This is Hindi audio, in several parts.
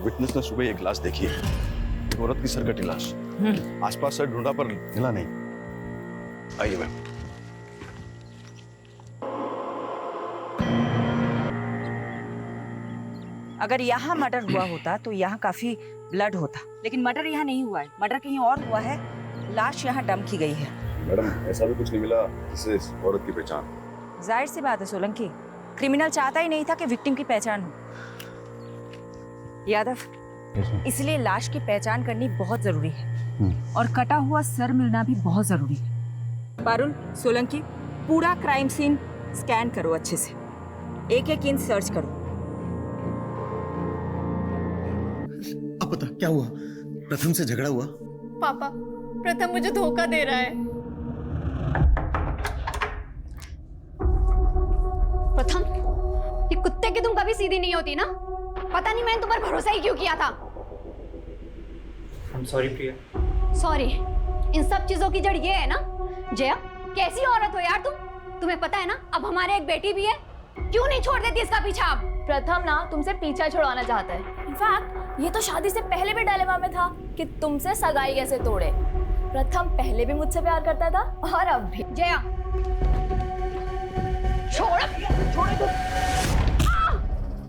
विटनेस ने सुबह एक लाश देखी है, एक औरत की सरकटी लाश। आसपास से ढूंढा पर मिला नहीं। आइए मैम। अगर यहाँ मर्डर हुआ होता तो यहाँ काफी ब्लड होता, लेकिन मर्डर यहाँ नहीं हुआ है, मर्डर कहीं और हुआ है। लाश यहाँ डंप की गई है। मैडम ऐसा भी कुछ नहीं मिला जिससे इस औरत की पहचान। जाहिर सी बात है सोलंकी, क्रिमिनल चाहता ही नहीं था कि विक्टिम की पहचान हो। यादव, इसलिए लाश की पहचान करनी बहुत जरूरी है और कटा हुआ सर मिलना भी बहुत जरूरी है। पारुल, सोलंकी, पूरा क्राइम सीन स्कैन करो अच्छे से, एक एक इंच सर्च करो। अब बता क्या हुआ? प्रथम से झगड़ा हुआ? पापा, प्रथम मुझे धोखा दे रहा है। प्रथम, ये कुत्ते की तुम कभी सीधी नहीं होती ना। पता नहीं मैंने तुम पर भरोसा ही क्यों किया था। I'm sorry, Priya. सॉरी, इन सब चीजों की जड़ ये है ना। जया, कैसी औरत हो यार तुम? तुम्हें पता है ना अब हमारे एक बेटी भी है, क्यों नहीं छोड़ देती इसका पीछा आप? प्रथम ना तुमसे पीछा छुड़वाना चाहता है। इनफैक्ट ये तो शादी से पहले भी डायलेमा में था कि तुमसे सगाई कैसे तोड़े। प्रथम पहले भी मुझसे प्यार करता था और अब भी। जया, छोड़।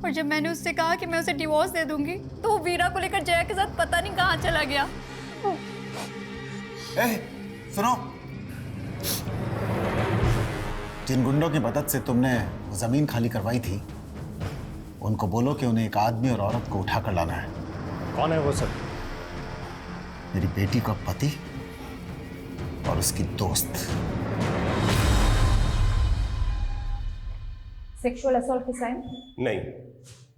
और जब मैंने उससे कहा कि मैं उसे डिवोर्स दे दूंगी तो वो वीरा को लेकर जया के साथ पता नहीं कहाँ चला गया। सुनो, जिन गुंडों की मदद से तुमने जमीन खाली करवाई थी, उनको बोलो कि उन्हें एक आदमी और औरत को उठाकर लाना है। कौन है वो सर? मेरी बेटी का पति और उसकी दोस्त। सेक्सुअल असॉल्ट के साइन? नहीं,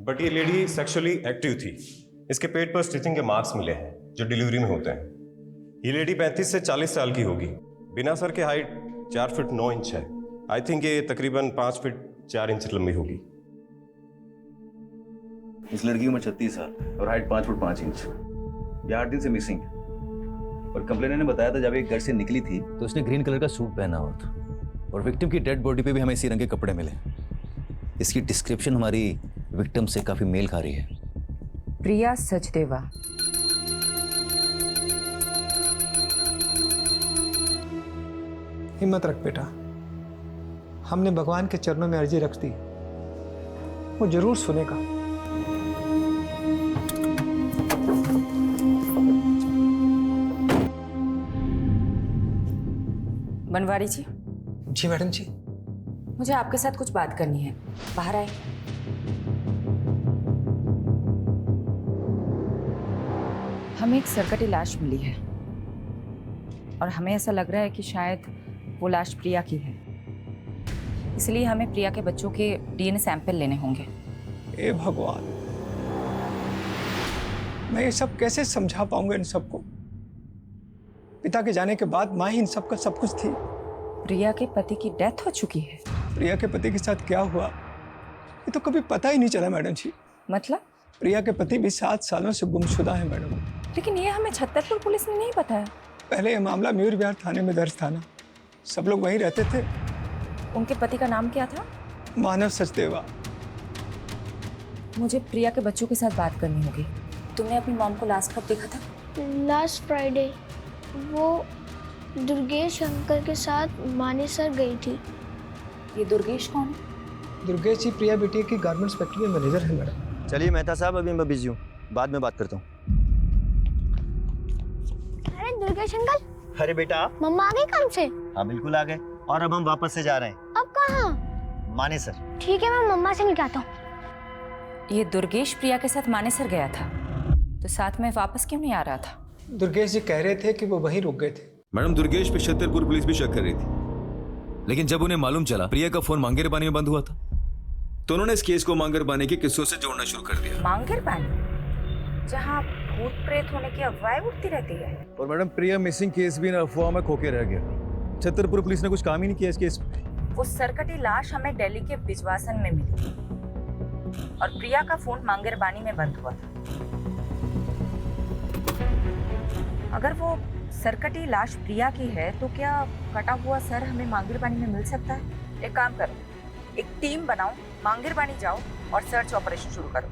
बट ये लेडी सेक्सुअली एक्टिव थी। इसके पेट पर स्टिचिंग के मार्क्स मिले हैं जो डिलीवरी में होते हैं। ये लेडी 35 से 40 साल की होगी। बिना सर के हाइट 4 फीट 9 इंच है। आई थिंक ये तकरीबन 5 फीट 4 इंच लंबी होगी। इस लड़की की उम्र 36 साल और हाइट 5 फुट 5 इंच। ये 8 दिन से मिसिंग है और कंप्लेनर ने बताया था जब ये घर से निकली थी तो उसने ग्रीन कलर का सूट पहना हुआ था और विक्टिम की डेड बॉडी पे भी हमें इसी रंग के कपड़े मिले। इसकी डिस्क्रिप्शन हमारी विक्टिम से काफी मेल खा रही है। प्रिया सचदेवा। हिम्मत रख बेटा, हमने भगवान के चरणों में अर्जी रख दी, वो जरूर सुनेगा। बनवारी जी। जी मैडम जी। मुझे आपके साथ कुछ बात करनी है, बाहर आए। हमें एक सरकटी लाश मिली है और हमें ऐसा लग रहा है कि शायद वो लाश प्रिया की है, इसलिए हमें प्रिया के बच्चों के डीएनए सैंपल लेने होंगे। ए भगवान, मैं ये सब कैसे समझा पाऊंगा इन सबको? पिता के जाने के बाद माँ ही इन सब का सब कुछ थी। प्रिया के पति की डेथ हो चुकी है। प्रिया के पति के साथ क्या हुआ ये तो कभी पता ही नहीं चला मैडम जी। मतलब? प्रिया के पति भी 7 सालों से गुमशुदा है मैडम। लेकिन ये हमें छतरपुर पुलिस ने नहीं बताया। पहले ये मामला मयूर विहार थाने में दर्ज था ना, सब लोग वहीं रहते थे। उनके पति का नाम क्या था? मानव सचदेवा। मुझे प्रिया के बच्चों के साथ बात करनी होगी। तुमने अपनी मॉम को लास्ट कब देखा था? Last Friday. वो दुर्गेश अंकल के साथ मानेसर गई थी। ये दुर्गेश कौन है? दुर्गेश जी प्रिया बेटी की गारमेंट्स फैक्ट्री में मैनेजर है मैडम। चलिए मेहता साहब, अभी मैं बिजी हूँ, बाद में बात करता हूँ। अरे दुर्गेश अंकल। अरे बेटा, मम्मा आ गई काम से? हाँ बिल्कुल आ गए, और अब हम वापस से जा रहे हैं। अब कहाँ? मानेसर। ठीक है, मैं मम्मा से मिलता हूँ। ये दुर्गेश प्रिया के साथ मानेसर गया था, तो साथ में वापस क्यों नहीं आ रहा था? दुर्गेश जी कह रहे थे कि वो वहीं रुक गए थे। मैडम, दुर्गेश पे छतरपुर पुलिस भी शक कर रही थी, लेकिन जब उन्हें मालूम चला प्रिया का फोन मांगेर बानी में बंद हुआ था, तो उन्होंने इस केस को मांगेर बानी के किस्सों से जोड़ना शुरू कर दिया। मांगेर बानी, जहाँ भूत प्रेत होने की अफवाहें उठती रहती है। और मैडम, प्रिया मिसिंग केस भी इन अफवाह में खोके रह गया। छतरपुर पुलिस ने कुछ काम ही नहीं किया इस केस में। वो सरकटी लाश हमें दिल्ली के बिजवासन में मिली थी और प्रिया का फोन मांगेर बानी में बंद हुआ था। अगर वो सरकटी लाश प्रिया की है तो क्या कटा हुआ सर हमें मांगेर बानी में मिल सकता है? एक काम करो, एक टीम बनाओ, मांगेर बानी जाओ और सर्च ऑपरेशन शुरू करो।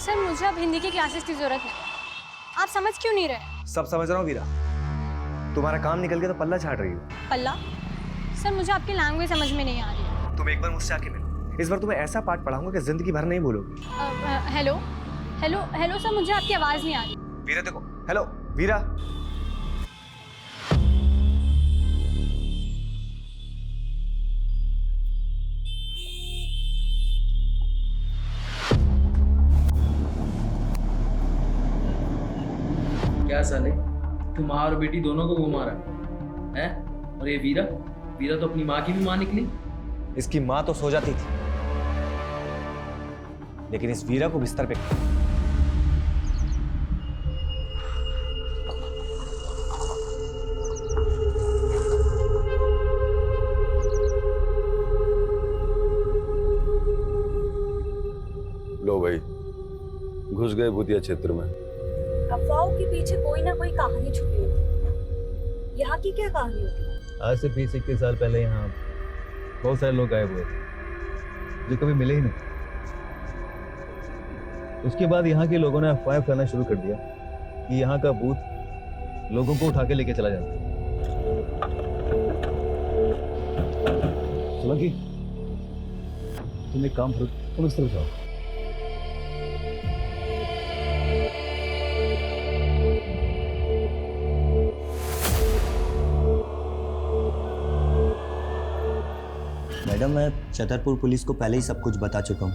सर मुझे अब हिंदी की क्लासेस की जरूरत नहीं। आप समझ क्यों नहीं रहे? सब समझ रहा हूँ वीरा, तुम्हारा काम निकल गया तो पल्ला झाड़ रही हो। पल्ला? सर मुझे आपकी लैंग्वेज समझ में नहीं आ रही है। तुम एक बार मुझसे आके मिलो, इस बार तुम्हें ऐसा पाठ पढ़ाऊंगा कि जिंदगी भर नहीं भूलोगी। हेलो हेलो हेलो सर, मुझे आपकी आवाज़ नहीं आ रही। वीरा देखो, हेलो वीरा। क्या साले, तू माँ और बेटी दोनों को घुमा रहा है? और ये वीरा, वीरा तो अपनी माँ की भी माँ निकली। इसकी माँ तो सो जाती थी, लेकिन इस वीरा को बिस्तर पे लो भाई, घुस गए भूतिया क्षेत्र में। अफवाहों के पीछे कोई ना कोई कहानी छुपी होती। यहाँ की क्या कहानी होती? आज से 20-21 साल पहले यहाँ बहुत सारे लोग गायब हुए थे जो कभी मिले ही नहीं। उसके बाद यहाँ के लोगों ने अफवाह फैलाना शुरू कर दिया कि यहाँ का भूत लोगों को उठा के लेके चला जाता है। सोलंकी, तुम एक काम करो, तुम इस तरफ जाओ। मैडम, मैं छतरपुर पुलिस को पहले ही सब कुछ बता चुका हूँ।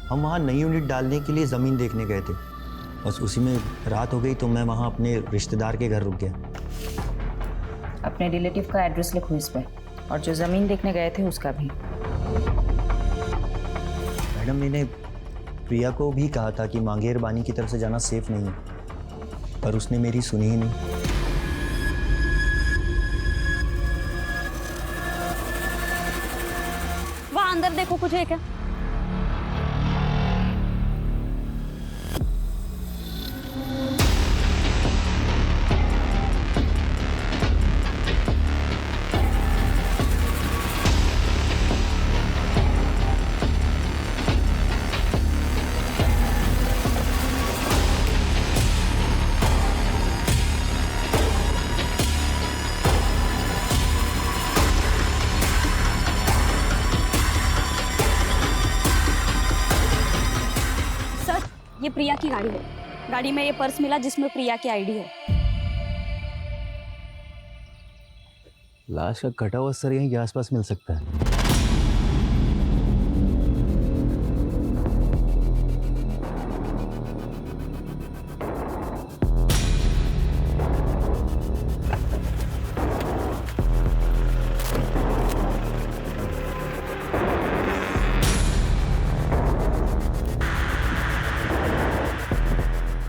हम वहाँ नई यूनिट डालने के लिए ज़मीन देखने गए थे, बस उसी में रात हो गई तो मैं वहाँ अपने रिश्तेदार के घर रुक गया। अपने रिलेटिव का एड्रेस लिखो इस पे, और जो ज़मीन देखने गए थे उसका भी। मैडम, मैंने प्रिया को भी कहा था कि मांगेर बानी की तरफ से जाना सेफ नहीं है, पर उसने मेरी सुनी ही नहीं। वहाँ अंदर देखो, कुछ है क्या? ये प्रिया की गाड़ी है। गाड़ी में ये पर्स मिला जिसमें प्रिया की आईडी है। लाश का कटा हुआ सर यहीं के आसपास मिल सकता है।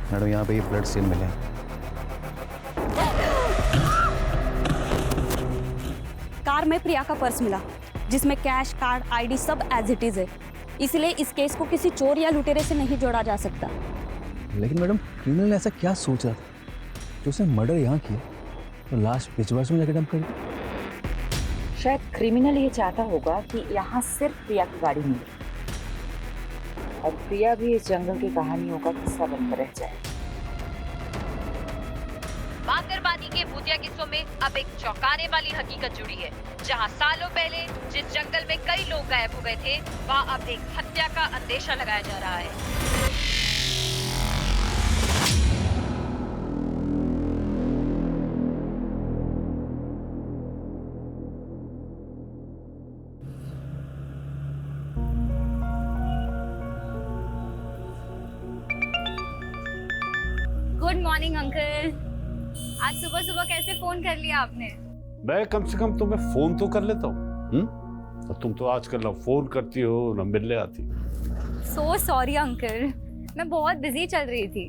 मैडम, यहाँ पे ये ब्लड स्टेन मिले। कार में प्रिया का पर्स मिला जिसमें कैश, कार्ड, आईडी सब एज इट इज है। इसलिए इस केस को किसी चोर या लुटेरे से नहीं जोड़ा जा सकता। लेकिन मैडम, क्रिमिनल ने ऐसा क्या सोचा जो उसने मर्डर यहाँ किया और लाश पिछवाड़ में जाकर डंप कर दी? शायद क्रिमिनल ये चाहता होगा कि यहाँ सिर्फ प्रिया की गाड़ी मिले और प्रिया भी इस जंगल की कहानियों का किस्सा बनकर रह जाए। मांगरबानी के भूतिया किस्सों में अब एक चौंकाने वाली हकीकत जुड़ी है, जहां सालों पहले जिस जंगल में कई लोग गायब हो गए थे, वहां अब एक हत्या का अंदेशा लगाया जा रहा है। Good morning uncle. आज सुबह सुबह कैसे फोन कर लिया आपने? मैं कम से कम तुम्हें फोन तो कर लेता हूँ। और तुम तो आजकल ना फोन करती हो ना मिलने आती। सो सॉरी अंकल, मैं बहुत बिजी चल रही थी।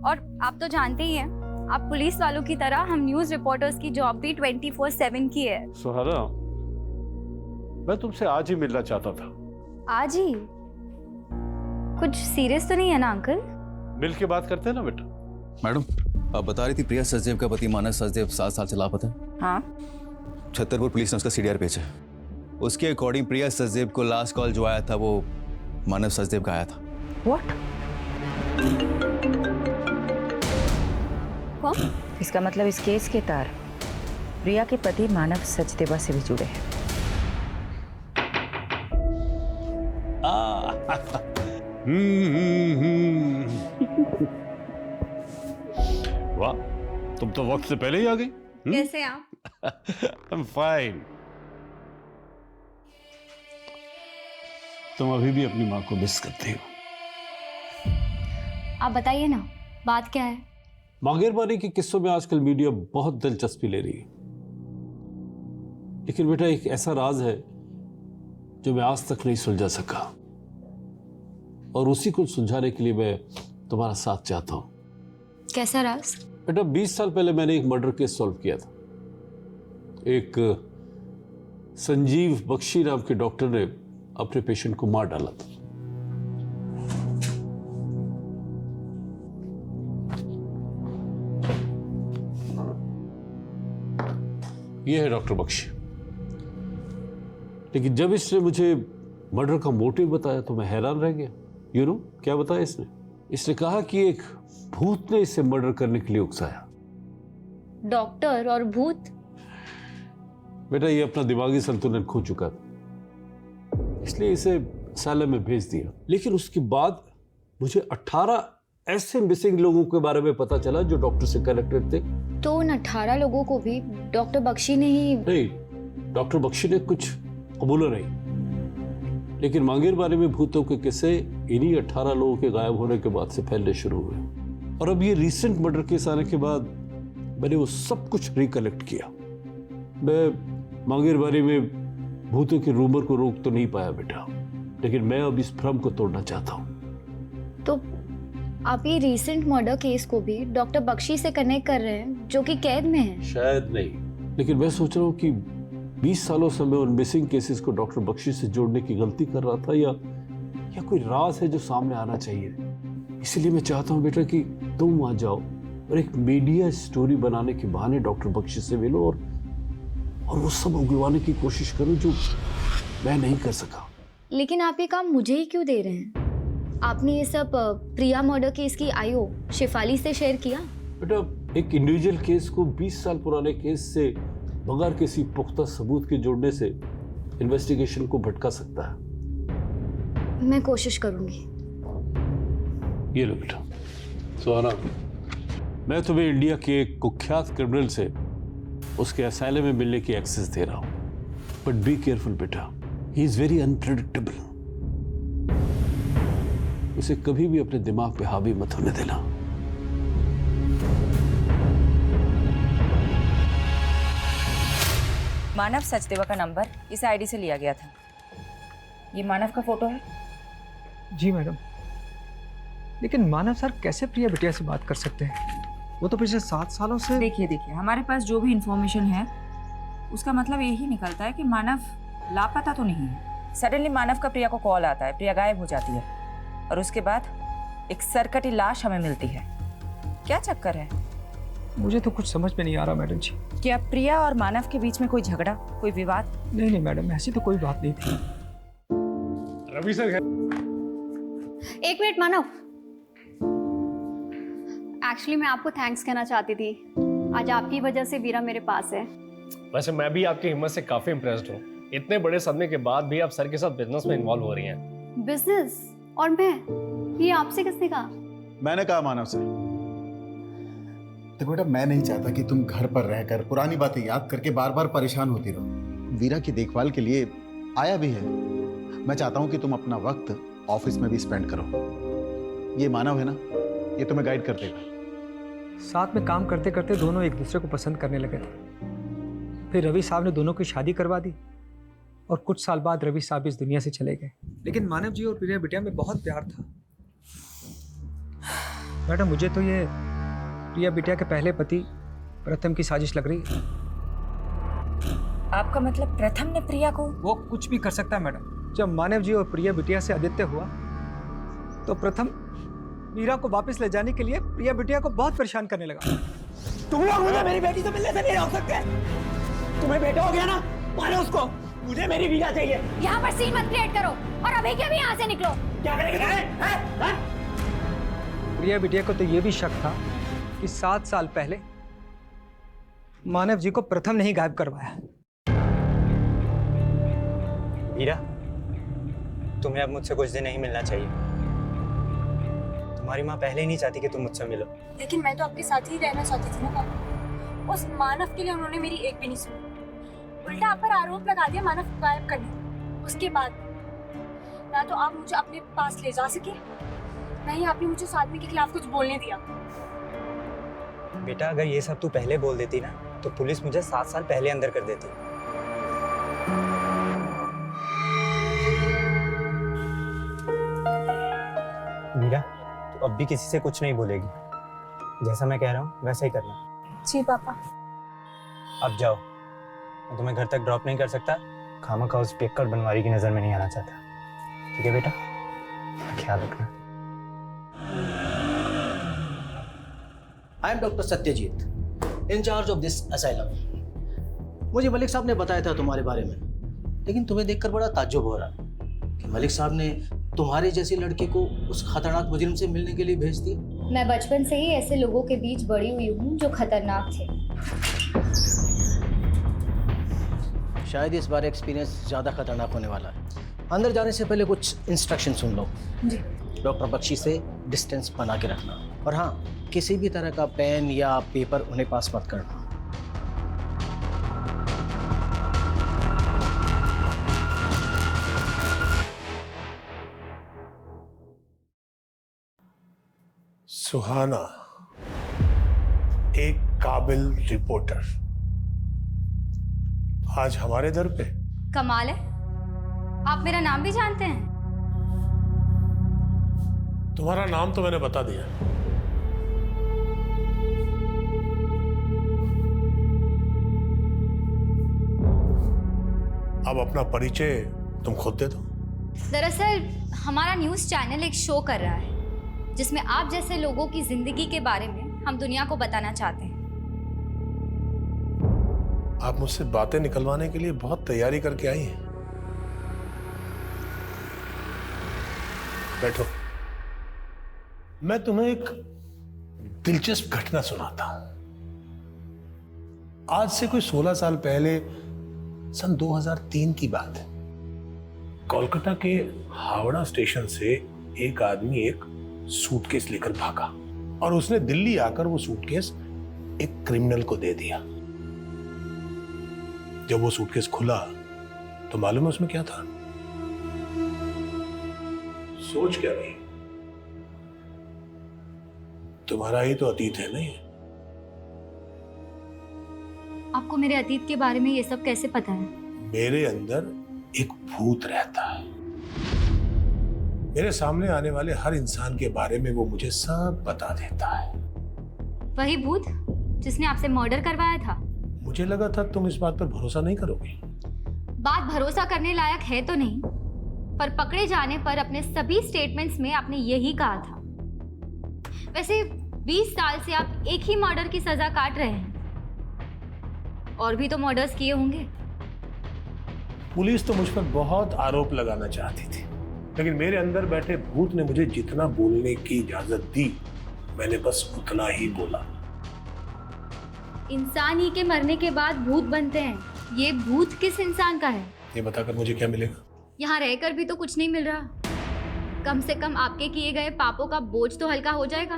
और आप तो जानते ही हैं, आप पुलिस वालों की तरह हम न्यूज रिपोर्टर्स की जॉब भी 24/7 की है। सुहाना, मैं तुमसे आज ही मिलना चाहता था। आज ही? कुछ सीरियस तो नहीं है ना अंकल? मिल के बात करते हैं ना बेटा। मैडम, आप बता रही थी प्रिया सचदेव का पति मानव सचदेव 7 साल से लापता है। हाँ, छतरपुर पुलिस ने उसका सीडीआर भेजा। उसके अकॉर्डिंग प्रिया सचदेव को लास्ट कॉल जो आया था वो मानव सचदेव का आया था। What? कौन? इसका मतलब इस केस के तार प्रिया के पति मानव सचदेवा से भी जुड़े हैं। वाह, तुम तो वक्त से पहले ही आ गई। कैसे आप? I'm fine. तुम अभी भी अपनी माँ को मिस करती हो। आप बताइए ना, बात क्या है? मांगेरबानी के किस्सों में आजकल मीडिया बहुत दिलचस्पी ले रही है, लेकिन बेटा एक ऐसा राज है जो मैं आज तक नहीं सुलझा सका, और उसी को सुलझाने के लिए मैं तुम्हारा साथ चाहता हूं। कैसा राज? बेटा 20 साल पहले मैंने एक मर्डर केस सॉल्व किया था। एक संजीव बख्शी नाम के डॉक्टर ने अपने पेशेंट को मार डाला था। यह है डॉक्टर बख्शी। लेकिन जब इसने मुझे मर्डर का मोटिव बताया तो मैं हैरान रह गया। यू नो क्या बताया इसने? इसने कहा कि एक भूत ने इसे मर्डर करने के लिए उकसाया। डॉक्टर और भूत? बेटा ये अपना दिमागी संतुलन खो चुका था, इसलिए इसे असylum में भेज दिया। लेकिन उसके बाद मुझे 18 ऐसे मिसिंग लोगों के बारे में पता चला जो डॉक्टर से कनेक्टेड थे। तो उन 18 लोगों को भी डॉक्टर बख्शी ने ही? नहीं, डॉक्टर बख्शी ने कुछ कबूला नहीं, लेकिन मांगेरबानी में भूतों के किस्से इन्हीं 18 लोगों के गायब होने के बाद से फैलने शुरू हुए। और अब ये रिसेंट मर्डर केस आने के बाद मैंने वो सब कुछ रिकलेक्ट किया। मैं मांगेरबानी में भूतों के रूमर को रोक तो नहीं पाया बेटा, लेकिन मैं अब इस भ्रम को तोड़ना चाहता हूँ। तो आप ये रिसेंट मर्डर केस को भी डॉक्टर बख्शी से कनेक्ट कर रहे हैं जो कि कैद में है? शायद नहीं, लेकिन मैं सोच रहा हूँ कि 20 सालों से मैं उन मिसिंग केसेस को डॉक्टर बख्शी से जोड़ने की गलती कर रहा था, या कोई राज है जो सामने आना चाहिए। इसलिए मैं चाहता हूँ बेटा कि तुम वहां जाओ और एक मीडिया स्टोरी बनाने के बहाने डॉक्टर बख्शी से मिलो और वो सब उगलवाने की कोशिश करो जो मैं नहीं कर सका। लेकिन आप ये काम मुझे ही क्यों दे रहे हैं? आपने ये सब प्रिया मर्डर केस की आईओ शेफाली से शेयर किया? बेटा एक इंडिविजुअल केस को 20 साल पुराने केस से बगैर किसी पुख्ता सबूत के जोड़ने से इन्वेस्टिगेशन को भटका सकता है। मैं कोशिश करूंगी। ये लो बेटा सुहाना, मैं तुम्हें इंडिया के एक कुख्यात क्रिमिनल से उसके असylum में मिलने की एक्सेस दे रहा हूं, बट बी केयरफुल बेटा, ही इज वेरी अनप्रेडिक्टेबल। उसे कभी भी अपने दिमाग पे हावी मत होने देना। मानव सचदेवा का नंबर इस आईडी से लिया गया था। ये मानव का फोटो है? जी मैडम, लेकिन मानव सर कैसे प्रिया बिटिया से बात कर सकते हैं? वो तो पिछले 7 सालों से। देखिए हमारे पास जो भी इंफॉर्मेशन है उसका मतलब यही निकलता है कि मानव लापता तो नहीं है। सडनली मानव का प्रिया को कॉल आता है, प्रिया गायब हो जाती है और उसके बाद एक सरकटी लाश हमें मिलती है। क्या चक्कर है? मुझे तो कुछ समझ में नहीं आ रहा मैडम जी। क्या प्रिया और मानव के बीच में कोई झगड़ा, कोई विवाद? नहीं मैडम, ऐसी तो कोई बात नहीं थी। रवि सर एक मिनट मानव, एक्चुअली मैं आपको थैंक्स कहना चाहती थी। आज आपकी वजह से वीरा मेरे पास है। वैसे मैं भी आपकी हिम्मत से काफी इम्प्रेस्ड हूँ। इतने बड़े सदमे के बाद भी आप सर के साथ बिजनेस में इन्वॉल्व हो रही हैं। बिजनेस? और मैं? ये आपसे किसने कहा? मैंने कहा मानव से। देखो बेटा, मैं नहीं चाहता कि तुम घर पर रहकर पुरानी बातें याद करके बार बार परेशान होती रहो। वीरा की देखभाल के लिए आया भी है। मैं चाहता हूं कि तुम अपना वक्त ऑफिस में भी स्पेंड करो। ये मानव है ना, ये तुम्हें गाइड कर देगा। साथ में काम करते करते दोनों एक दूसरे को पसंद करने लगे थे। फिर रवि साहब ने दोनों की शादी करवा दी और कुछ साल बाद रवि साहब इस दुनिया से चले गए। लेकिन मानव जी और प्रिया बिटिया में बहुत प्यार था। मैडम मुझे तो ये प्रिया बिटिया के पहले पति प्रथम की साजिश लग रही है। आपका मतलब प्रथम ने प्रिया को? वो कुछ भी कर सकता है मैडम। जब मानव जी और प्रिया बिटिया से आदित्य हुआ तो प्रथम वीरा को वापस ले जाने के लिए प्रिया बिटिया को बहुत परेशान करने लगा। तुम लोग मुझे मेरी बेटी से मिलने से नहीं रोक सकते। तुम्हें बेटा हो गया ना, मारो उसको। मुझे मेरी वीरा चाहिए। यहाँ पर सीन मत क्रिएट करो और अभी के अभी यहाँ से निकलो। क्या करेंगे? प्रिया बिटिया को तो ये भी शक था कि 7 साल पहले मानव जी को प्रथम ने ही गायब करवाया। वीरा, तुम्हें अब मुझसे कुछ दिन नहीं मिलना चाहिए। तुम्हारी माँ पहले ही नहीं चाहती कि तुम मुझसे मिलो। लेकिन मैं तो आपके साथ ही रहना चाहती थी ना पापा। उस मानव के लिए उन्होंने मेरी एक भी नहीं सुनी, उल्टा आप पर आरोप लगा दिया मानव गायब करने। उसके बाद ना तो आप मुझे अपने पास ले जा सके, ना ही आपने मुझे उस आदमी के खिलाफ कुछ बोलने दिया। बेटा, अगर ये सब तू पहले बोल देती ना तो पुलिस मुझे 7 साल पहले अंदर कर देती। वीरा, तू अब भी किसी से कुछ नहीं बोलेगी। जैसा मैं कह रहा हूँ वैसा ही करना। जी पापा। अब जाओ, मैं तुम्हें घर तक ड्रॉप नहीं कर सकता। खामखा उस पियक्कड़ बनवारी की नजर में नहीं आना चाहता। ठीक है बेटा, ख्याल रखना। I am doctor Satyajit, incharge of this asylum. मुझे मलिक साहब ने बताया था तुम्हारे बारे में, लेकिन तुम्हें देखकर बड़ा ताज्जुब हो रहा कि मलिक साहब ने तुम्हारी जैसी लड़की को उस खतरनाक मुजरिम से मिलने के लिए भेज दिया। मैं बचपन से ही ऐसे लोगों के बीच बड़ी हुई हूँ जो खतरनाक थे। शायद इस बार एक्सपीरियंस ज़्यादा खतरनाक होने वाला है। अंदर जाने से पहले कुछ इंस्ट्रक्शन सुन लो। जी। डॉक्टर बख्शी से डिस्टेंस बना के रखना, और हाँ, किसी भी तरह का पेन या पेपर उन्हें पास मत करना। सुहाना एक काबिल रिपोर्टर आज हमारे दर पे। कमाल है, आप मेरा नाम भी जानते हैं। तुम्हारा नाम तो मैंने बता दिया। अब अपना परिचय तुम खुद दे दो। दरअसल हमारा न्यूज़ चैनल एक शो कर रहा है जिसमें आप जैसे लोगों की जिंदगी के बारे में हम दुनिया को बताना चाहते हैं। आप मुझसे बातें निकलवाने के लिए बहुत तैयारी करके आई हैं। बैठो, मैं तुम्हें एक दिलचस्प घटना सुनाता हूं। आज से कोई 16 साल पहले सन 2003 की बात है। कोलकाता के हावड़ा स्टेशन से एक आदमी एक सूटकेस लेकर भागा और उसने दिल्ली आकर वो सूटकेस एक क्रिमिनल को दे दिया। जब वो सूटकेस खुला तो मालूम है उसमें क्या था? सोच क्या रही? तुम्हारा ही तो अतीत है नहीं? आपको मेरे अतीत के बारे में ये सब कैसे पता है? मेरे अंदर एक भूत रहता है। मेरे सामने आने वाले हर इंसान के बारे में वो मुझे सब बता देता है। वही भूत जिसने आपसे मर्डर करवाया था? मुझे लगा था तुम इस बात पर भरोसा नहीं करोगी। बात भरोसा करने लायक है तो नहीं, पर पकड़े जाने पर अपने सभी स्टेटमेंट्स में आपने यही कहा था। वैसे 20 साल से आप एक ही मर्डर की सजा काट रहे हैं, और भी तो मर्डर्स किए होंगे। पुलिस तो मुझ पर बहुत आरोप लगाना चाहती थी, लेकिन मेरे अंदर बैठे भूत ने मुझे जितना बोलने की इजाजत दी मैंने बस उतना ही बोला। इंसान ही के मरने के बाद भूत बनते हैं। ये भूत किस इंसान का है? ये बताकर मुझे क्या मिलेगा? यहाँ रहकर भी तो कुछ नहीं मिल रहा। कम से कम आपके किए गए पापों का बोझ तो हल्का हो जाएगा।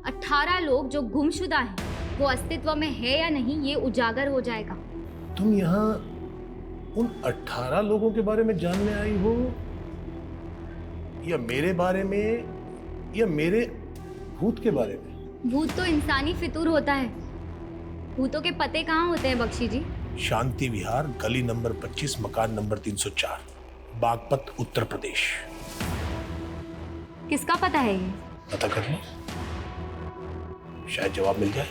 18 लोग जो गुमशुदा हैं, वो अस्तित्व में है या नहीं ये उजागर हो जाएगा। तुम यहाँ उन 18 लोगों के बारे में जानने आई हो, या मेरे बारे में, या मेरे भूत के बारे में? भूत तो इंसानी फितूर होता है। भूतों के पते कहाँ होते हैं बख्शी जी? शांति विहार, गली नंबर 25, मकान नंबर 304, बागपत, उत्तर प्रदेश। किसका पता है ये? पता कर लो, शायद जवाब मिल जाए।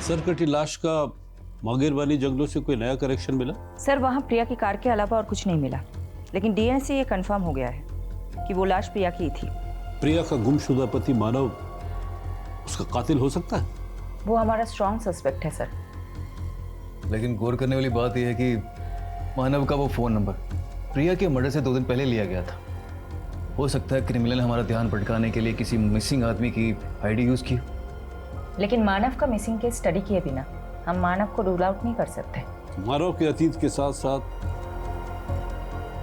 सर, कटी लाश का मांगेरवानी जंगलों से कोई नया कनेक्शन मिला? सर, वहाँ प्रिया की कार के अलावा और कुछ नहीं मिला, लेकिन डीएनए से ये कंफर्म हो गया है कि वो लाश प्रिया की थी। प्रिया का गुमशुदा पति मानव उसका कातिल हो सकता है? वो हमारा स्ट्रॉन्ग सस्पेक्ट है सर। लेकिन गौर करने वाली बात यह है कि मानव का वो फोन नंबर प्रिया के मर्डर से 2 दिन पहले लिया गया था। हो सकता है क्रिमिनल ने हमारा ध्यान भटकाने के लिए किसी मिसिंग आदमी की आईडी यूज की। लेकिन मानव का मिसिंग केस स्टडी किए बिना हम मानव को रूल आउट नहीं कर सकते। मानव के अतीत के साथ साथ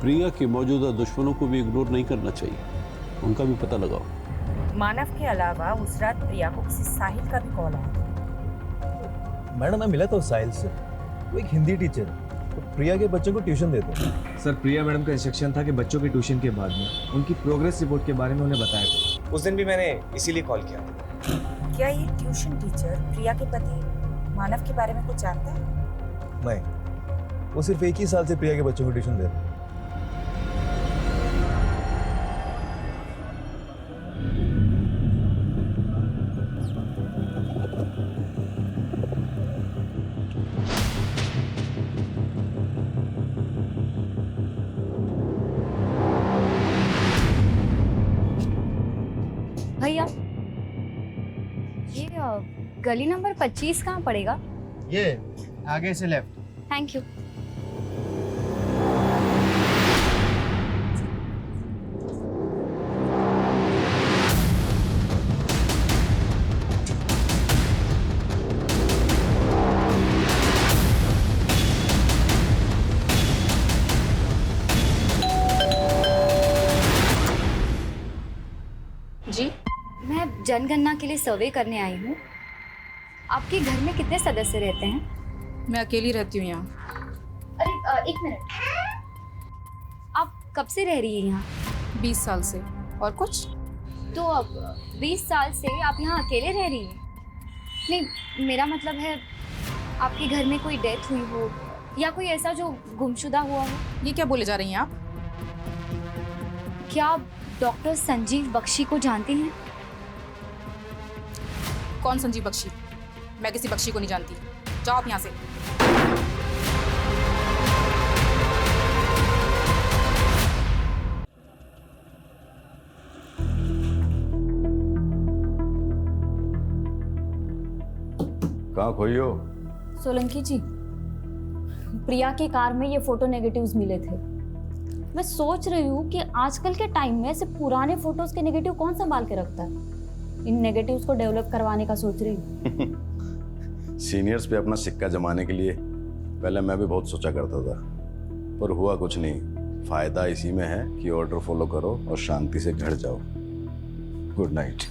प्रिया के मौजूदा दुश्मनों को भी इग्नोर नहीं करना चाहिए, उनका भी पता लगाओ। मानव के अलावा उस रात प्रिया को किसी साहिल का भी कॉल आया। मैडम मैं मिला था उस साहिल से, वो एक हिंदी टीचर है, तो प्रिया के बच्चों को ट्यूशन देते हैं। सर प्रिया मैडम का इंस्ट्रक्शन था कि बच्चों के ट्यूशन के बाद में उनकी प्रोग्रेस रिपोर्ट के बारे में उन्हें बताया था। उस दिन भी मैंने इसीलिए कॉल किया। क्या ये ट्यूशन टीचर प्रिया के पति मानव के बारे में कुछ जानता है? नहीं, वो सिर्फ एक ही साल से प्रिया के बच्चों को ट्यूशन दे रहे हैं। भैया ये गली नंबर 25 कहाँ पड़ेगा? ये आगे से लेफ्ट। Thank you. जी, मैं जनगणना के लिए सर्वे करने आई हूँ। आपके घर में कितने सदस्य रहते हैं? मैं अकेली रहती हूँ यहाँ। अरे एक मिनट, आप कब से रह रही हैं यहाँ? 20 साल से। और कुछ? तो अब 20 साल से आप यहाँ अकेले रह रही हैं? नहीं, मेरा मतलब है आपके घर में कोई डेथ हुई हो या कोई ऐसा जो गुमशुदा हुआ हो। ये क्या बोले जा रही हैं आप? क्या आप डॉक्टर संजीव बख्शी को जानती हैं? कौन संजीव बख्शी? मैं किसी बख्शी को नहीं जानती। जाओ आप यहाँ से। कहाँ खोई हो? सोलंकी जी, प्रिया की कार में ये फोटो नेगेटिव्स मिले थे। मैं सोच रही हूँ कि आजकल के टाइम में सिर्फ पुराने फोटोज के नेगेटिव कौन संभाल के रखता है। इन नेगेटिव्स को डेवलप करवाने का सोच रही हूँ। सीनियर्स पे अपना सिक्का जमाने के लिए पहले मैं भी बहुत सोचा करता था, पर हुआ कुछ नहीं। फायदा इसी में है कि ऑर्डर फॉलो करो और शांति से घर जाओ। Good night.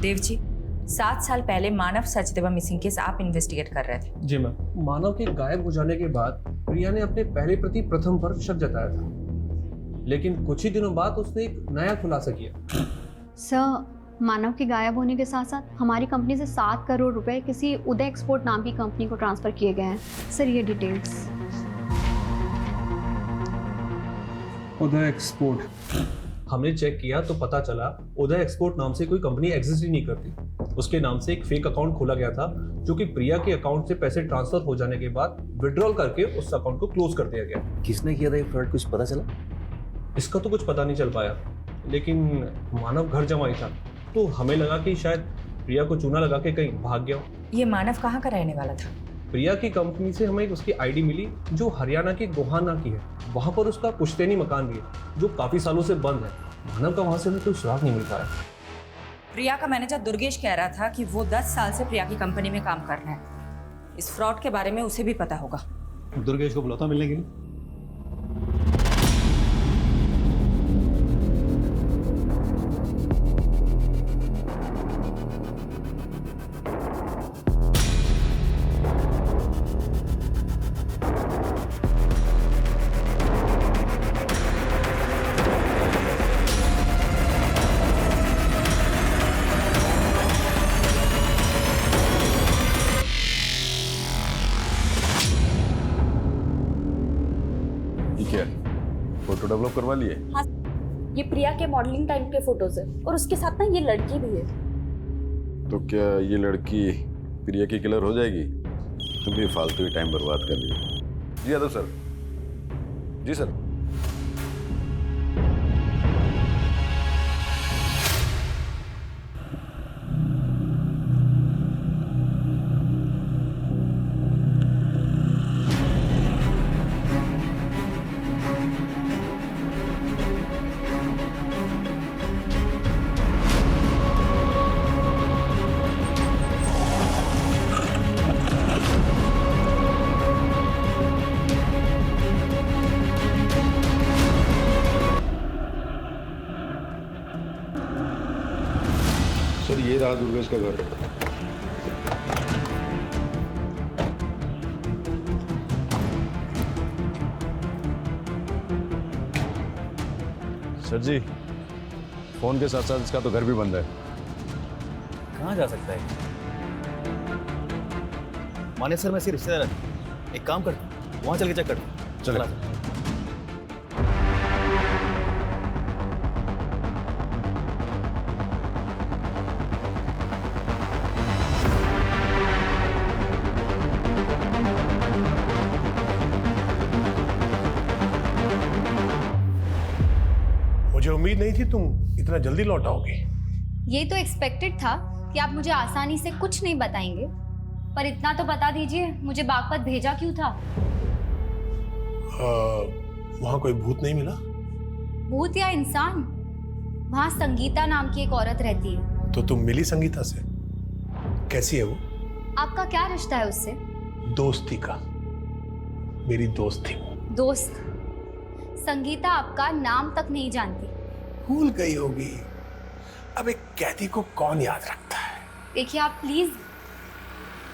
देव जी, 7 साल पहले मानव सचदेवा मिसिंग केस आप इन्वेस्टिगेट कर रहे थे। जी मैम। मानव के गायब हो जाने के बाद प्रिया ने अपने पहले प्रति प्रथम पर शक जताया था, लेकिन कुछ ही दिनों बाद उसने एक नया खुलासा किया। सर, मानव के गायब होने के साथ साथ हमारी कंपनी से 7 करोड़ रुपए किसी उदय एक्सपोर्ट नाम की कंपनी को ट्रांसफर किए गए हैं। सर ये डिटेल्स। उदय एक्सपोर्ट, हमने चेक किया तो पता चला उदय एक्सपोर्ट नाम से कोई कंपनी एग्जिस्ट ही नहीं करती। उसके नाम से एक फेक अकाउंट खोला गया था, जो कि प्रिया के अकाउंट से पैसे ट्रांसफर हो जाने के बाद विड्रॉल करके उस अकाउंट को क्लोज कर दिया गया। किसने किया था ये फ्रॉड, कुछ पता चला? इसका तो कुछ पता नहीं चल पाया, लेकिन मानव घर जमाई था, तो हमें लगा कि शायद प्रिया को चूना लगा के कहीं भाग गया। ये मानव कहाँ का रहने वाला था? प्रिया की कंपनी से हमें उसकी आईडी मिली जो हरियाणा के गोहाना की है। वहाँ पर उसका पुश्तैनी मकान भी है जो काफी सालों से बंद है। मानव का वहाँ से हमें कोई सुराग नहीं मिल पाया। प्रिया का मैनेजर दुर्गेश कह रहा था कि वो 10 साल से प्रिया की कंपनी में काम कर रहे हैं। इस फ्रॉड के बारे में उसे भी पता होगा। दुर्गेश को बुलाता मिलने के लिए। फोटो डेवलप करवा लिए? हाँ, ये प्रिया के मॉडलिंग टाइम के फोटोज है और उसके साथ ना ये लड़की भी है। तो क्या ये लड़की प्रिया की किलर हो जाएगी? तुम भी फालतू ही टाइम बर्बाद कर लिए। जी यादव सर। जी सर। सर ये रहा दुर्गेश का घर। सर जी, फोन के साथ साथ इसका तो घर भी बंद है। कहाँ जा सकता है? माने सर, मैं इसके रिश्तेदार है। एक काम कर, वहाँ चल के चेक कर। चला। मुझे उम्मीद नहीं थी तुम इतना जल्दी लौट आओगी। ये तो एक्सपेक्टेड था कि आप मुझे आसानी से कुछ नहीं बताएंगे, पर इतना तो बता दीजिए, मुझे बागपत भेजा क्यों था? वहाँ कोई भूत नहीं मिला? भूत या इंसान? वहाँ संगीता नाम की एक औरत रहती है। तो तुम मिली संगीता से? कैसी है वो? आपका क्या रिश्ता है उससे? दोस्ती का। मेरी दोस्त थी वो। दोस्त? संगीता आपका नाम तक नहीं जानती। भूल गई होगी। अब एक कैदी को कौन याद रखता है? देखिए आप प्लीज।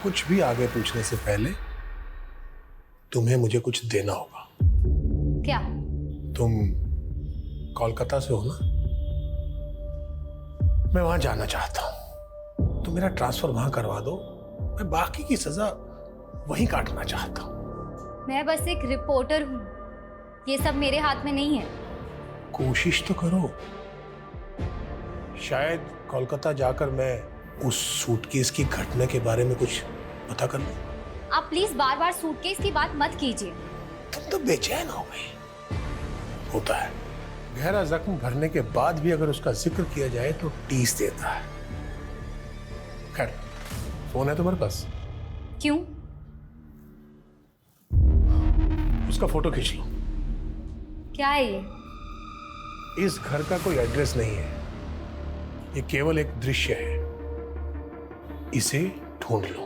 कुछ भी आगे पूछने से पहले तुम्हें मुझे कुछ देना होगा। क्या? तुम कोलकाता से हो ना? मैं वहां जाना चाहता हूं। तुम मेरा ट्रांसफर वहां करवा दो। मैं बाकी की सजा वहीं काटना चाहता हूं। मैं बस एक रिपोर्टर हूँ, ये सब मेरे हाथ में नहीं है। कोशिश तो करो। शायद कोलकाता जाकर मैं उस सूटकेस की घटना के बारे में कुछ पता कर लूं। आप प्लीज बार बार सूटकेस की बात मत कीजिए। तुम तो बेचैन हो गई। होता है, गहरा जख्म भरने के बाद भी अगर उसका जिक्र किया जाए तो टीस देता है। खैर, फोन है तुम्हारे पास? क्यों? उसका फोटो खींच लो। क्या है ये? इस घर का कोई एड्रेस नहीं है, ये केवल एक दृश्य है। इसे ढूंढ लो।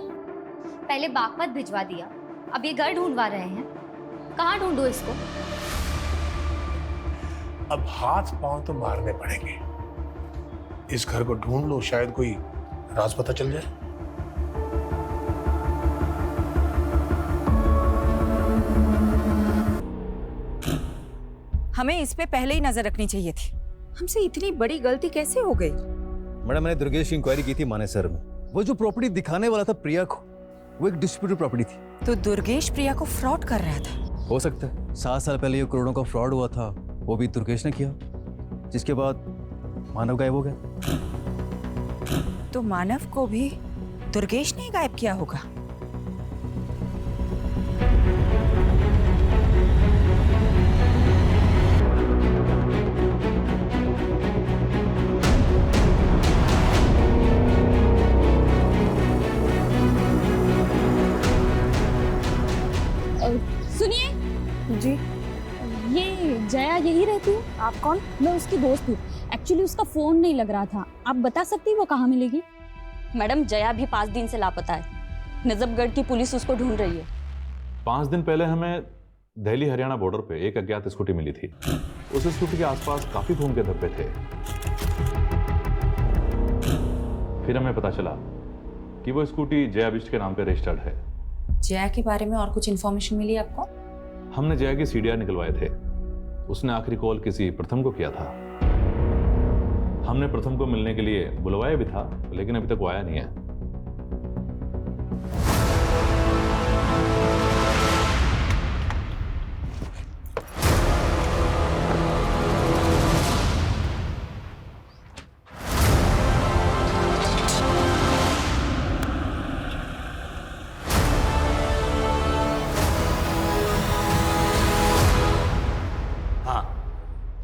पहले बागपत भिजवा दिया, अब ये घर ढूंढवा रहे हैं। कहाँ ढूंढो इसको? अब हाथ पांव तो मारने पड़ेंगे। इस घर को ढूंढ लो, शायद कोई राज पता चल जाए। हमें इस पे पहले ही नजर रखनी चाहिए थी। हमसे इतनी बड़ी गलती कैसे हो गई? मैडम, मैंने दुर्गेश की इंक्वायरी की थी माने सर में। वो जो प्रॉपर्टी दिखाने वाला था प्रिया को, वो एक डिस्प्यूटेड प्रॉपर्टी थी। तो दुर्गेश प्रिया को फ्रॉड कर रहा था? हो सकता है 7 साल पहले ये करोड़ों का फ्रॉड हुआ था, वो भी दुर्गेश ने किया, जिसके बाद मानव गायब हो गया। तो मानव को भी दुर्गेश ने गायब किया होगा। सुनिए जी, ये जया यही रहती है? आप कौन? मैं उसकी दोस्त हूँ। एक्चुअली उसका फोन नहीं लग रहा था, आप बता सकती वो कहाँ मिलेगी? मैडम, जया भी 5 दिन से लापता है। नजफगढ़ की पुलिस उसको ढूंढ रही है। 5 दिन पहले हमें दिल्ली हरियाणा बॉर्डर पे एक अज्ञात स्कूटी मिली थी। उस स्कूटी के आसपास काफी खून के धब्बे थे। फिर हमें पता चला कि वो स्कूटी जया बिष्ट के नाम पे रजिस्टर्ड है। जया के बारे में और कुछ इन्फॉर्मेशन मिली आपको? हमने जया की सीडीआर निकलवाए थे। उसने आखिरी कॉल किसी प्रथम को किया था। हमने प्रथम को मिलने के लिए बुलवाया भी था, लेकिन अभी तक वो आया नहीं है।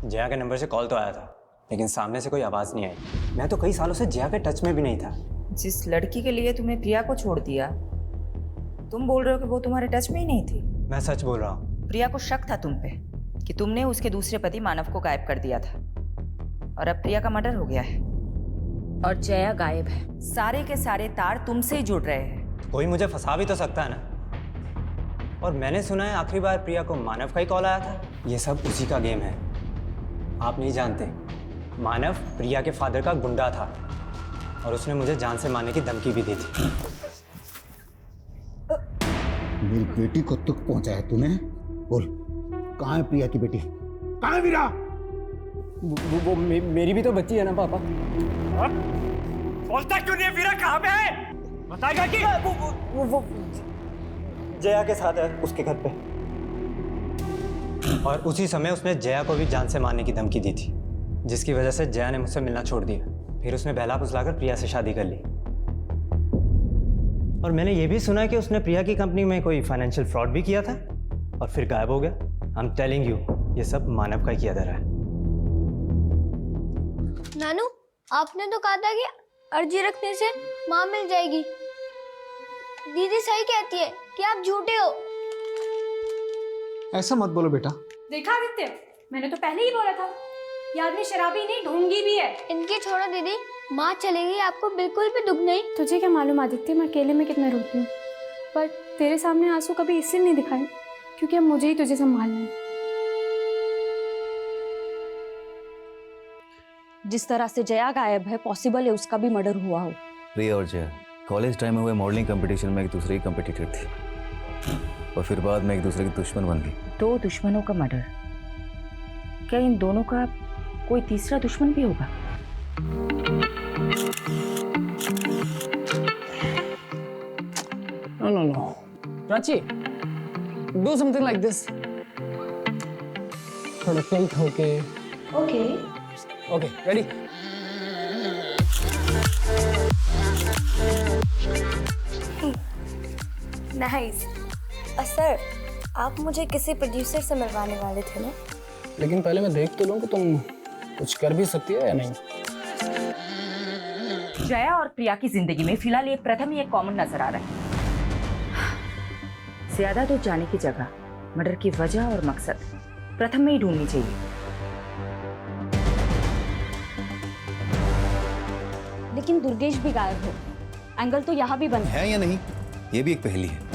जया के नंबर से कॉल तो आया था, लेकिन सामने से कोई आवाज़ नहीं आई। मैं तो कई सालों से जया के टच में भी नहीं था। जिस लड़की के लिए तुमने प्रिया को छोड़ दिया, तुम बोल रहे हो कि वो तुम्हारे टच में ही नहीं थी? मैं सच बोल रहा हूँ। प्रिया को शक था तुम पे कि तुमने उसके दूसरे पति मानव को गायब कर दिया था, और अब प्रिया का मर्डर हो गया है और जया गायब है। सारे के सारे तार तुमसे ही जुड़ रहे हैं। कोई मुझे फंसा भी तो सकता है ना। और मैंने सुना है आखिरी बार प्रिया को मानव का ही कॉल आया था। ये सब उसी का गेम है। आप नहीं जानते, मानव प्रिया के फादर का गुंडा था। और उसने मुझे जान से मारने की धमकी भी दी थी। मेरी बेटी को तुक पहुंचाया तूने? बोल, कहाँ है प्रिया की बेटी? कहाँ है वीरा? वो मेरी भी तो बच्ची है ना पापा। बोलता क्यों नहीं है? वीरा कहाँ पे है? बताएगा कि वो जया के साथ है उसके घर पे। और उसी समय उसने जया को भी जान से मारने की धमकी दी थी, जिसकी वजह से जया ने मुझसे मिलना छोड़ दिया। फिर उसने बहला फुसलाकर प्रिया से शादी कर ली। और मैंने ये भी सुना कि उसने प्रिया की कंपनी में कोई फाइनेंशियल फ्रॉड भी किया था और फिर गायब हो गया। आई एम टेलिंग यू, ये सब मानव का ही किया जा रहा है। नानू, आपने तो कहा था कि अर्जी रखने से माँ मिल जाएगी। दीदी सही कहती है कि आप झूठे हो। ऐसा मत बोलो बेटा। देखा आदित्य, मैंने तो पहले ही बोला था, ये आदमी शराबी नहीं ढोंगी भी है। इनकी छोड़ो दीदी, माँ चली गई, आपको बिल्कुल भी दुख नहीं। तुझे क्या मालूम आदित्य, मैं अकेले में कितना रोती हूँ, पर तेरे सामने आंसू कभी इसलिए नहीं दिखाए क्योंकि अब मुझे ही तुझे संभालना है। जिस तरह से जया गायब है, पॉसिबल है उसका भी मर्डर हुआ हो। प्रिया और जया कॉलेज टाइम में हुए मॉडलिंग कंपटीशन में एक दूसरे की कंपटीटर थी और फिर बाद में एक दूसरे की दुश्मन बन गई। 2 दुश्मनों का मर्डर, क्या इन दोनों का कोई तीसरा दुश्मन भी होगा? No. Prachi, do something like this. थोड़ा प्लंक होके। Okay, ready? नाइस। सर, आप मुझे किसी प्रोड्यूसर से मिलवाने वाले थे ना? लेकिन पहले मैं देख तो लूं कि तुम कुछ कर भी सकती हो या नहीं। जया और प्रिया की जिंदगी में फिलहाल ये प्रथम ही एक कॉमन नजर आ रहा है। ज्यादा दूर जाने की जगह मर्डर की वजह और मकसद प्रथम में ही ढूंढनी चाहिए। लेकिन दुर्गेश भी गायब है, एंगल तो यहाँ भी बंद है या नहीं, ये भी एक पहेली है।